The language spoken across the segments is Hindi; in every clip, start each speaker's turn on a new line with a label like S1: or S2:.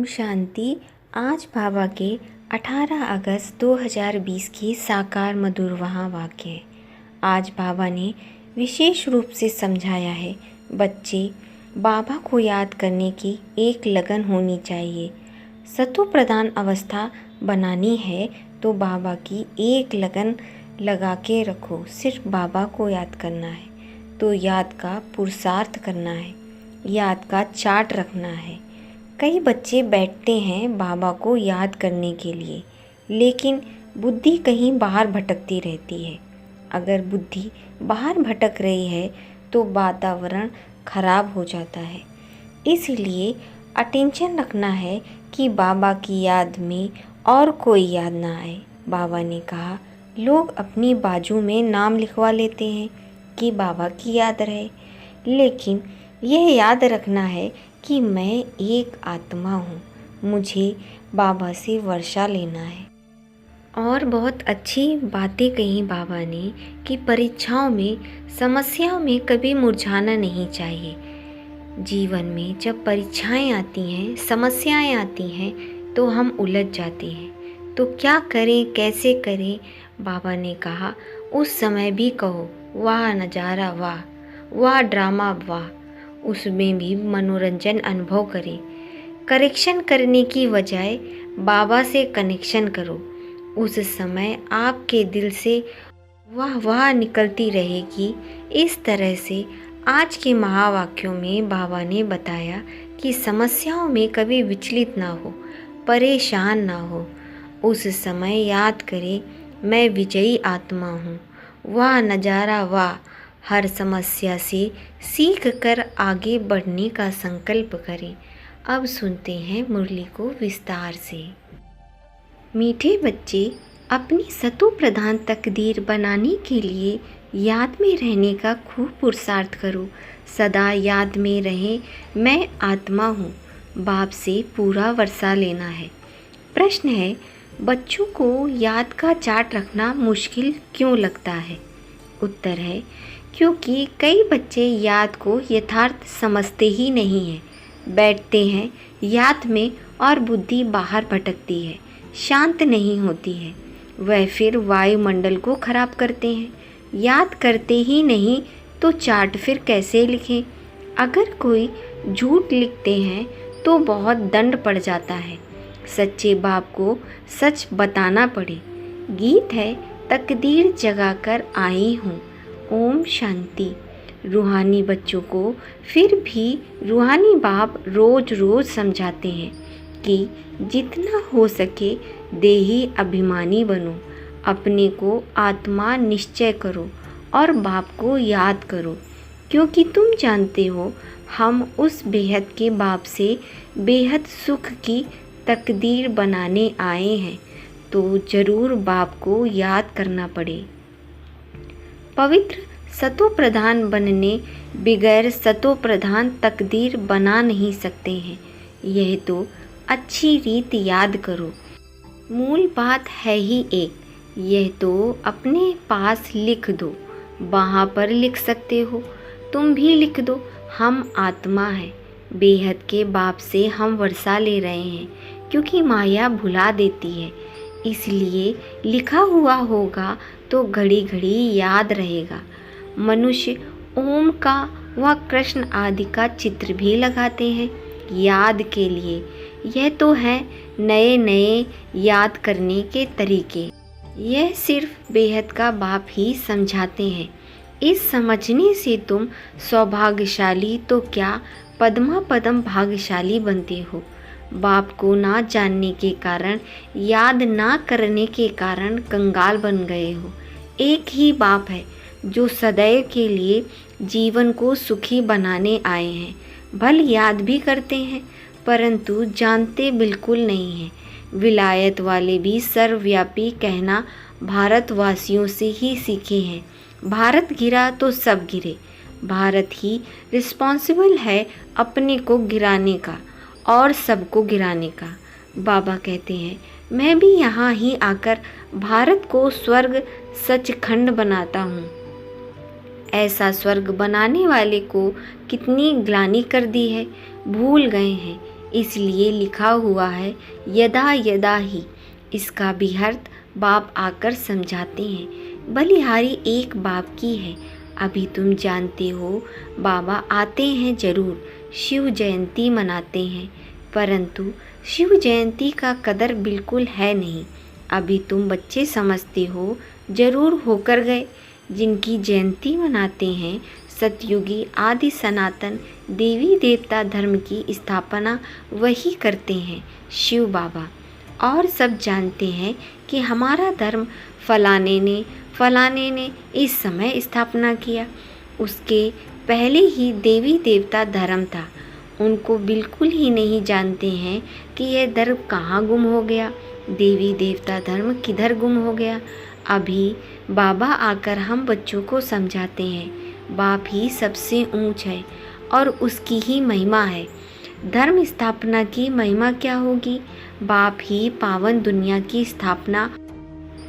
S1: ओम शांति। आज बाबा के 18 अगस्त 2020 की साकार मधुरवाह वाक्य है। आज बाबा ने विशेष रूप से समझाया है, बच्चे बाबा को याद करने की एक लगन होनी चाहिए। सतो प्रधान अवस्था बनानी है तो बाबा की एक लगन लगा के रखो। सिर्फ बाबा को याद करना है तो याद का पुरुषार्थ करना है, याद का चार्ट रखना है। कई बच्चे बैठते हैं बाबा को याद करने के लिए, लेकिन बुद्धि कहीं बाहर भटकती रहती है। अगर बुद्धि बाहर भटक रही है तो वातावरण खराब हो जाता है। इसलिए अटेंशन रखना है कि बाबा की याद में और कोई याद ना आए। बाबा ने कहा, लोग अपनी बाजू में नाम लिखवा लेते हैं कि बाबा की याद रहे, लेकिन यह याद रखना है कि मैं एक आत्मा हूँ, मुझे बाबा से वर्षा लेना है। और बहुत अच्छी बातें कही बाबा ने कि परीक्षाओं में, समस्याओं में कभी मुरझाना नहीं चाहिए। जीवन में जब परीक्षाएं आती हैं, समस्याएं आती हैं तो हम उलझ जाते हैं। तो क्या करें, कैसे करें? बाबा ने कहा, उस समय भी कहो, वाह नज़ारा वाह, वाह ड्रामा वाह। उसमें भी मनोरंजन अनुभव करें। करेक्शन करने की बजाय बाबा से कनेक्शन करो। उस समय आपके दिल से वाह वाह निकलती रहेगी। इस तरह से आज के महावाक्यों में बाबा ने बताया कि समस्याओं में कभी विचलित ना हो, परेशान ना हो। उस समय याद करें, मैं विजयी आत्मा हूँ, वाह नज़ारा वाह। हर समस्या से सीख कर आगे बढ़ने का संकल्प करें। अब सुनते हैं मुरली को विस्तार से। मीठे बच्चे, अपनी सतो प्रधान तकदीर बनाने के लिए याद में रहने का खूब पुरुषार्थ करो। सदा याद में रहे, मैं आत्मा हूँ, बाप से पूरा वर्षा लेना है। प्रश्न है, बच्चों को याद का चार्ट रखना मुश्किल क्यों लगता है? उत्तर है, क्योंकि कई बच्चे याद को यथार्थ समझते ही नहीं हैं। बैठते हैं याद में और बुद्धि बाहर भटकती है, शांत नहीं होती है। वह फिर वायुमंडल को खराब करते हैं। याद करते ही नहीं तो चार्ट फिर कैसे लिखें? अगर कोई झूठ लिखते हैं तो बहुत दंड पड़ जाता है। सच्चे बाप को सच बताना पड़े। गीत है, तकदीर जगा कर आई हूँ। ओम शांति। रूहानी बच्चों को फिर भी रूहानी बाप रोज़ रोज़ समझाते हैं कि जितना हो सके देही अभिमानी बनो, अपने को आत्मा निश्चय करो और बाप को याद करो, क्योंकि तुम जानते हो हम उस बेहद के बाप से बेहद सुख की तकदीर बनाने आए हैं, तो ज़रूर बाप को याद करना पड़े। पवित्र सतो प्रधान बनने बिगैर सतो प्रधान तकदीर बना नहीं सकते हैं। यह तो अच्छी रीत याद करो। मूल बात है ही एक, यह तो अपने पास लिख दो। वहाँ पर लिख सकते हो, तुम भी लिख दो, हम आत्मा हैं, बेहद के बाप से हम वर्षा ले रहे हैं, क्योंकि माया भुला देती है। इसलिए लिखा हुआ होगा तो घड़ी घड़ी याद रहेगा। मनुष्य ओम का व कृष्ण आदि का चित्र भी लगाते हैं याद के लिए। यह तो है नए नए याद करने के तरीके। यह सिर्फ बेहद का बाप ही समझाते हैं। इस समझने से तुम सौभाग्यशाली तो क्या पद्मा पदम भाग्यशाली बनते हो। बाप को ना जानने के कारण, याद ना करने के कारण कंगाल बन गए हो। एक ही बाप है जो सदैव के लिए जीवन को सुखी बनाने आए हैं। भल याद भी करते हैं परंतु जानते बिल्कुल नहीं हैं। विलायत वाले भी सर्वव्यापी कहना भारतवासियों से ही सीखे हैं। भारत गिरा तो सब गिरे। भारत ही रिस्पॉन्सिबल है अपने को गिराने का और सबको गिराने का। बाबा कहते हैं, मैं भी यहाँ ही आकर भारत को स्वर्ग सचखंड बनाता हूँ। ऐसा स्वर्ग बनाने वाले को कितनी ग्लानि कर दी है, भूल गए हैं। इसलिए लिखा हुआ है यदा यदा ही। इसका भी अर्थ बाप आकर समझाते हैं। बलिहारी एक बाप की है। अभी तुम जानते हो बाबा आते हैं जरूर, शिव जयंती मनाते हैं, परंतु शिव जयंती का कदर बिल्कुल है नहीं। अभी तुम बच्चे समझते हो, जरूर होकर गए। जिनकी जयंती मनाते हैं सतयुगी आदि सनातन देवी देवता धर्म की स्थापना वही करते हैं, शिव बाबा। और सब जानते हैं कि हमारा धर्म फलाने ने इस समय स्थापना किया। उसके पहले ही देवी देवता धर्म था। उनको बिल्कुल ही नहीं जानते हैं कि यह धर्म कहाँ गुम हो गया, देवी देवता धर्म किधर गुम हो गया। अभी बाबा आकर हम बच्चों को समझाते हैं बाप ही सबसे ऊंच है और उसकी ही महिमा है। धर्म स्थापना की महिमा क्या होगी? बाप ही पावन दुनिया की स्थापना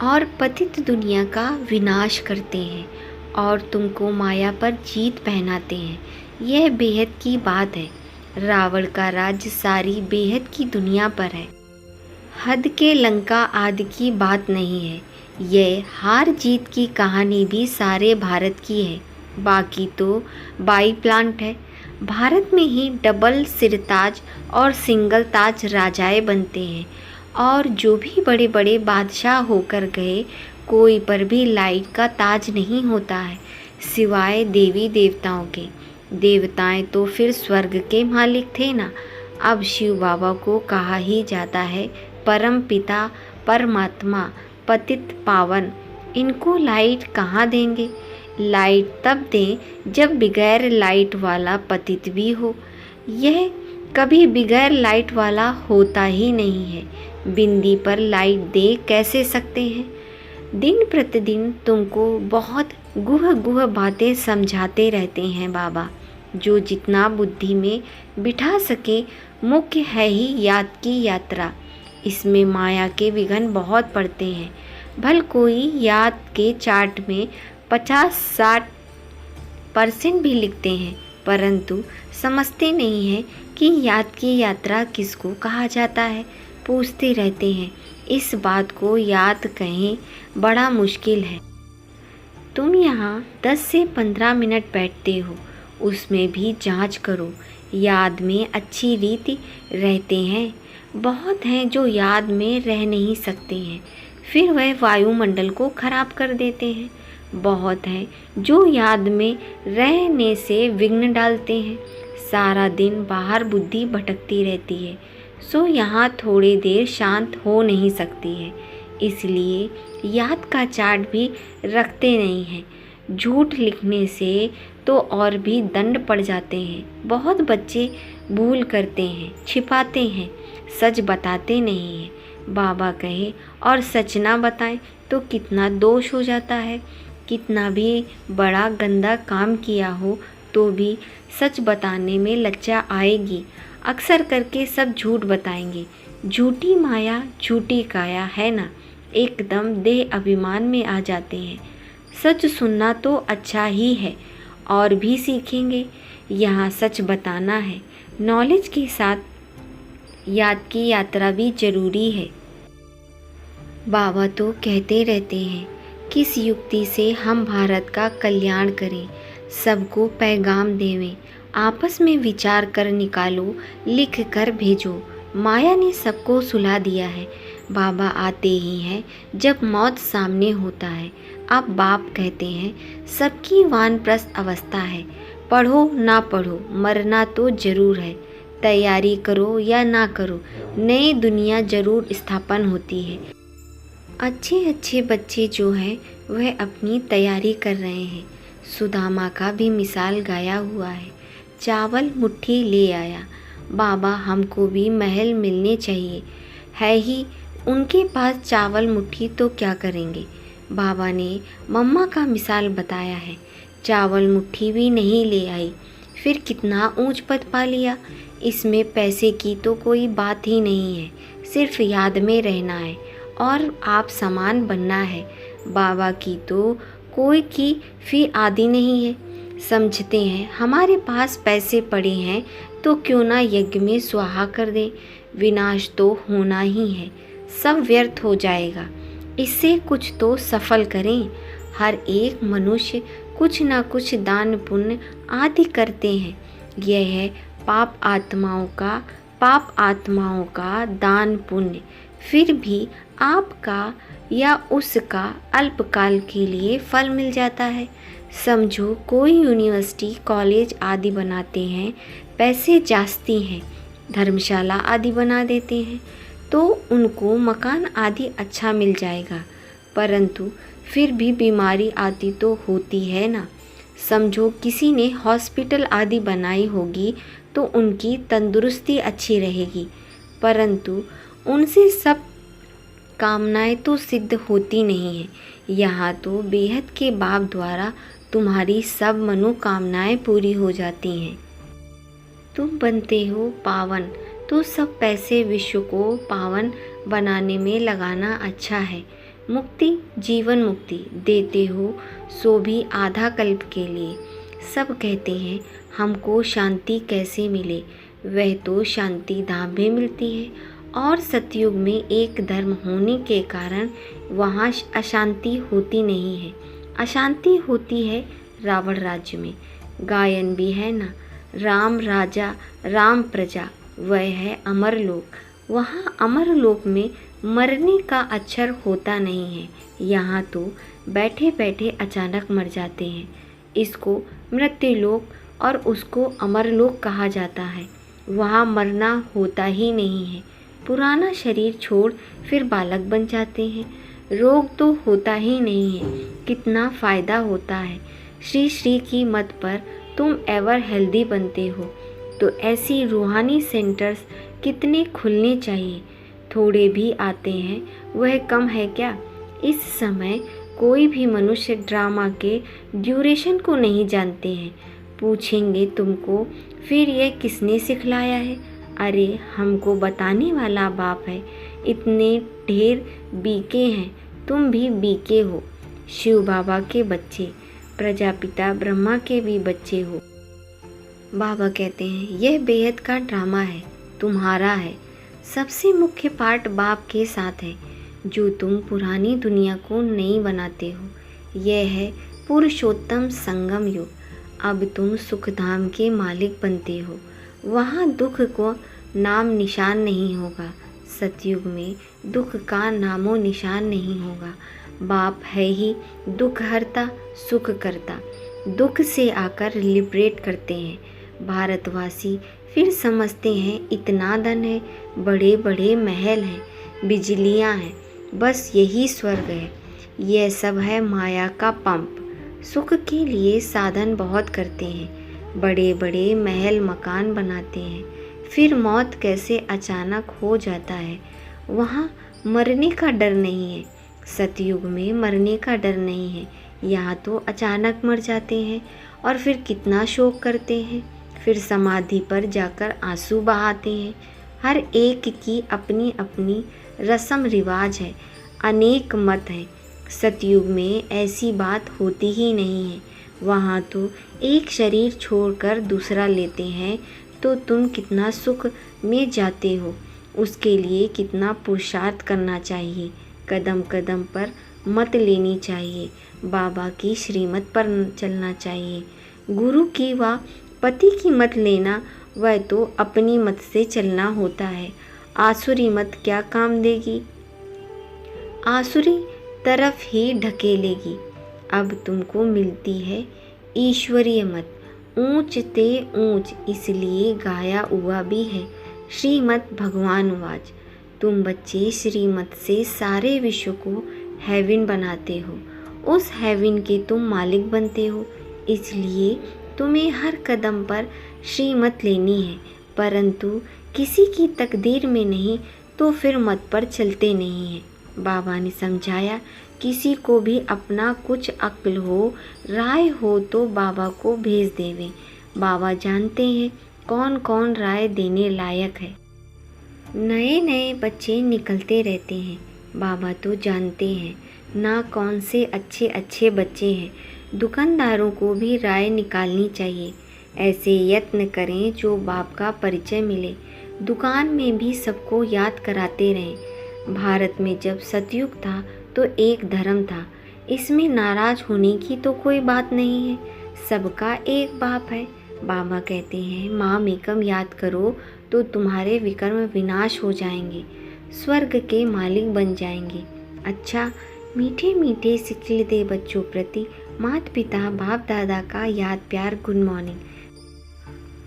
S1: और पतित दुनिया का विनाश करते हैं और तुमको माया पर जीत पहनाते हैं। यह बेहद की बात है। रावण का राज्य सारी बेहद की दुनिया पर है। हद के लंका आदि की बात नहीं है। यह हार जीत की कहानी भी सारे भारत की है। बाकी तो बाई प्लांट है। भारत में ही डबल सिरताज और सिंगल ताज राजाएं बनते हैं और जो भी बड़े बड़े बादशाह होकर गए, कोई पर भी लाइट का ताज नहीं होता है सिवाय देवी देवताओं के। देवताएं तो फिर स्वर्ग के मालिक थे ना। अब शिव बाबा को कहा ही जाता है परम पिता परमात्मा पतित पावन। इनको लाइट कहाँ देंगे? लाइट तब दें जब बगैर लाइट वाला पतित भी हो। यह कभी बगैर लाइट वाला होता ही नहीं है। बिंदी पर लाइट दे कैसे सकते हैं? दिन प्रतिदिन तुमको बहुत गुह बातें समझाते रहते हैं बाबा, जो जितना बुद्धि में बिठा सके। मुख्य है ही याद की यात्रा। इसमें माया के विघ्न बहुत पड़ते हैं। भल कोई याद के चार्ट में 50-60% भी लिखते हैं, परंतु समझते नहीं हैं कि याद की यात्रा किसको कहा जाता है। पूछते रहते हैं। इस बात को याद कहें बड़ा मुश्किल है। तुम यहाँ 10 से 15 मिनट बैठते हो, उसमें भी जांच करो। याद में अच्छी रीति रहते हैं। बहुत हैं जो याद में रह नहीं सकते हैं, फिर वह वायुमंडल को खराब कर देते हैं। बहुत हैं जो याद में रहने से विघ्न डालते हैं। सारा दिन बाहर बुद्धि भटकती रहती है, सो यहाँ थोड़ी देर शांत हो नहीं सकती है। इसलिए याद का चार्ट भी रखते नहीं हैं। झूठ लिखने से तो और भी दंड पड़ जाते हैं। बहुत बच्चे भूल करते हैं, छिपाते हैं, सच बताते नहीं हैं। बाबा कहे और सच ना बताएं तो कितना दोष हो जाता है। कितना भी बड़ा गंदा काम किया हो तो भी सच बताने में लज्जा आएगी। अक्सर करके सब झूठ बताएंगे। झूठी माया झूठी काया है ना, एकदम देह अभिमान में आ जाते हैं। सच सुनना तो अच्छा ही है, और भी सीखेंगे। यहाँ सच बताना है। नॉलेज के साथ याद की यात्रा भी जरूरी है। बाबा तो कहते रहते हैं किस युक्ति से हम भारत का कल्याण करें, सबको पैगाम देवें, आपस में विचार कर निकालो, लिख कर भेजो। माया ने सबको सुला दिया है। बाबा आते ही हैं जब मौत सामने होता है। अब बाप कहते हैं सबकी वानप्रस्थ अवस्था है। पढ़ो ना पढ़ो, मरना तो जरूर है। तैयारी करो या ना करो, नई दुनिया जरूर स्थापन होती है। अच्छे अच्छे बच्चे जो हैं वह अपनी तैयारी कर रहे हैं। सुदामा का भी मिसाल गाया हुआ है। चावल मुट्ठी ले आया। बाबा हमको भी महल मिलने चाहिए। है ही उनके पास चावल मुट्ठी तो क्या करेंगे। बाबा ने मम्मा का मिसाल बताया है। चावल मुट्ठी भी नहीं ले आई, फिर कितना ऊंच पद पा लिया। इसमें पैसे की तो कोई बात ही नहीं है, सिर्फ याद में रहना है और आप समान बनना है। बाबा की तो कोई की फी आदि नहीं है। समझते हैं हमारे पास पैसे पड़े हैं तो क्यों ना यज्ञ में स्वाहा कर दें। विनाश तो होना ही है, सब व्यर्थ हो जाएगा। इससे कुछ तो सफल करें। हर एक मनुष्य कुछ ना कुछ दान पुण्य आदि करते हैं। यह है पाप आत्माओं का दान पुण्य। फिर भी आपका या उसका अल्पकाल के लिए फल मिल जाता है। समझो कोई यूनिवर्सिटी कॉलेज आदि बनाते हैं, पैसे जास्ती हैं, धर्मशाला आदि बना देते हैं तो उनको मकान आदि अच्छा मिल जाएगा, परंतु फिर भी बीमारी आती तो होती है ना। समझो किसी ने हॉस्पिटल आदि बनाई होगी तो उनकी तंदुरुस्ती अच्छी रहेगी, परंतु उनसे सब कामनाएं तो सिद्ध होती नहीं है। यहाँ तो बेहद के बाप द्वारा तुम्हारी सब मनोकामनाएं पूरी हो जाती हैं। तुम बनते हो पावन, तो सब पैसे विश्व को पावन बनाने में लगाना अच्छा है। मुक्ति, जीवन मुक्ति देते हो सो भी आधा कल्प के लिए। सब कहते हैं हमको शांति कैसे मिले, वह तो शांति धाम में मिलती है। और सतयुग में एक धर्म होने के कारण वहाँ अशांति होती नहीं है। अशांति होती है रावण राज्य में। गायन भी है ना, राम राजा राम प्रजा, वह है अमरलोक। वहाँ अमरलोक में मरने का अक्षर होता नहीं है। यहाँ तो बैठे बैठे अचानक मर जाते हैं। इसको मृत्युलोक और उसको अमरलोक कहा जाता है। वहाँ मरना होता ही नहीं है। पुराना शरीर छोड़ फिर बालक बन जाते हैं। रोग तो होता ही नहीं है। कितना फ़ायदा होता है। श्री श्री की मत पर तुम एवर हेल्दी बनते हो। तो ऐसी रूहानी सेंटर्स कितने खुलने चाहिए। थोड़े भी आते हैं, वह कम है क्या। इस समय कोई भी मनुष्य ड्रामा के ड्यूरेशन को नहीं जानते हैं। पूछेंगे तुमको फिर यह किसने सिखलाया है। अरे हमको बताने वाला बाप है। इतने ढेर बीके हैं, तुम भी बीके हो। शिव बाबा के बच्चे, प्रजापिता ब्रह्मा के भी बच्चे हो। बाबा कहते हैं यह बेहद का ड्रामा है, तुम्हारा है। सबसे मुख्य पार्ट बाप के साथ है, जो तुम पुरानी दुनिया को नहीं बनाते हो। यह है पुरुषोत्तम संगम युग। अब तुम सुखधाम के मालिक बनते हो। वहाँ दुख को नाम निशान नहीं होगा। सतयुग में दुख का नामो निशान नहीं होगा। बाप है ही दुख हरता सुख करता। दुख से आकर लिबरेट करते हैं। भारतवासी फिर समझते हैं इतना धन है, बड़े बड़े महल हैं, बिजलियां हैं, बस यही स्वर्ग है। यह सब है माया का पंप। सुख के लिए साधन बहुत करते हैं, बड़े बड़े महल मकान बनाते हैं, फिर मौत कैसे अचानक हो जाता है। वहाँ मरने का डर नहीं है। सतयुग में मरने का डर नहीं है। यहाँ तो अचानक मर जाते हैं और फिर कितना शोक करते हैं, फिर समाधि पर जाकर आंसू बहाते हैं। हर एक की अपनी अपनी रस्म रिवाज है, अनेक मत हैं। सतयुग में ऐसी बात होती ही नहीं है। वहाँ तो एक शरीर छोड़कर दूसरा लेते हैं तो तुम कितना सुख में जाते हो। उसके लिए कितना पुरुषार्थ करना चाहिए। कदम कदम पर मत लेनी चाहिए। बाबा की श्रीमत पर चलना चाहिए। गुरु की व पति की मत लेना, वह तो अपनी मत से चलना होता है। आसुरी मत क्या काम देगी, आसुरी तरफ ही ढकेलेगी। अब तुमको मिलती है ईश्वरीय मत। ऊंच ते ऊंच इसलिए गाया हुआ भी है, श्रीमत भगवान वाज। तुम बच्चे श्रीमत से सारे विश्व को हेवन बनाते हो। उस हेवन के तुम मालिक बनते हो। इसलिए तुम्हें हर कदम पर श्रीमत लेनी है, परंतु किसी की तकदीर में नहीं तो फिर मत पर चलते नहीं हैं। बाबा ने समझाया, किसी को भी अपना कुछ अक्ल हो, राय हो तो बाबा को भेज देवे। बाबा जानते हैं कौन कौन राय देने लायक है। नए नए बच्चे निकलते रहते हैं। बाबा तो जानते हैं ना कौन से अच्छे अच्छे बच्चे हैं। दुकानदारों को भी राय निकालनी चाहिए। ऐसे यत्न करें जो बाप का परिचय मिले। दुकान में भी सबको याद कराते रहें। भारत में जब सतयुग था तो एक धर्म था, इसमें नाराज होने की तो कोई बात नहीं है। सबका एक बाप है। बाबा कहते हैं माम एकम याद करो तो तुम्हारे विकर्म विनाश हो जाएंगे, स्वर्ग के मालिक बन जाएंगे। अच्छा, मीठे मीठे सिखिलते बच्चों प्रति माता पिता बाप दादा का याद प्यार गुड मॉर्निंग।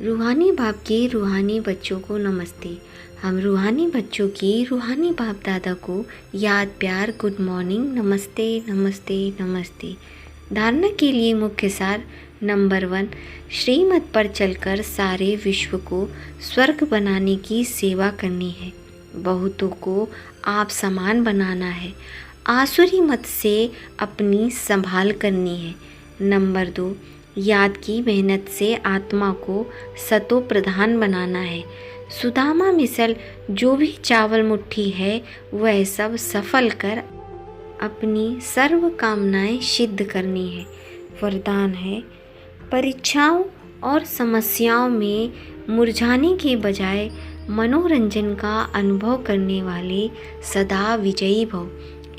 S1: रूहानी बाप के रूहानी बच्चों को नमस्ते। हम रूहानी बच्चों की रूहानी बाप दादा को याद प्यार गुड मॉर्निंग, नमस्ते नमस्ते नमस्ते। धारणा के लिए मुख्य सार नंबर 1, श्रीमत पर चलकर सारे विश्व को स्वर्ग बनाने की सेवा करनी है। बहुतों को आप समान बनाना है। आसुरी मत से अपनी संभाल करनी है। नंबर 2, याद की मेहनत से आत्मा को सतो प्रधान बनाना है। सुदामा मिसल जो भी चावल मुट्ठी है वह सब सफल कर अपनी सर्व कामनाएं सिद्ध करनी है। वरदान है, परीक्षाओं और समस्याओं में मुरझाने के बजाय मनोरंजन का अनुभव करने वाले सदा विजयी भव।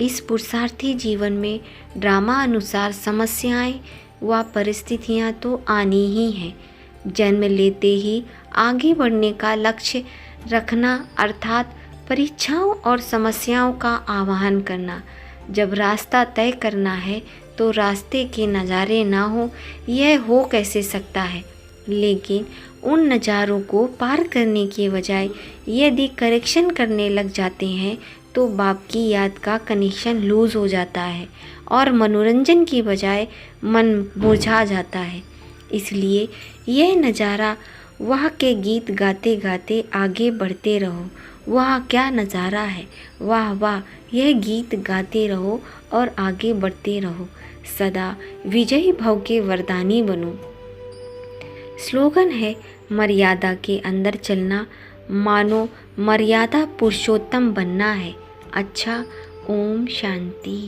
S1: इस पुरुषार्थी जीवन में ड्रामा अनुसार समस्याएं व परिस्थितियां तो आनी ही हैं। जन्म लेते ही आगे बढ़ने का लक्ष्य रखना अर्थात परीक्षाओं और समस्याओं का आवाहन करना। जब रास्ता तय करना है तो रास्ते के नज़ारे ना हो, यह हो कैसे सकता है। लेकिन उन नज़ारों को पार करने के बजाय यदि करेक्शन करने लग जाते हैं तो बाप की याद का कनेक्शन लूज़ हो जाता है और मनोरंजन की बजाय मन मुरझा जाता है। इसलिए यह नज़ारा, वह के गीत गाते गाते आगे बढ़ते रहो। वाह क्या नज़ारा है, वाह वाह, यह गीत गाते रहो और आगे बढ़ते रहो। सदा विजयी भव के वरदानी बनो। स्लोगन है, मर्यादा के अंदर चलना मानो मर्यादा पुरुषोत्तम बनना है। अच्छा, ओम शांति।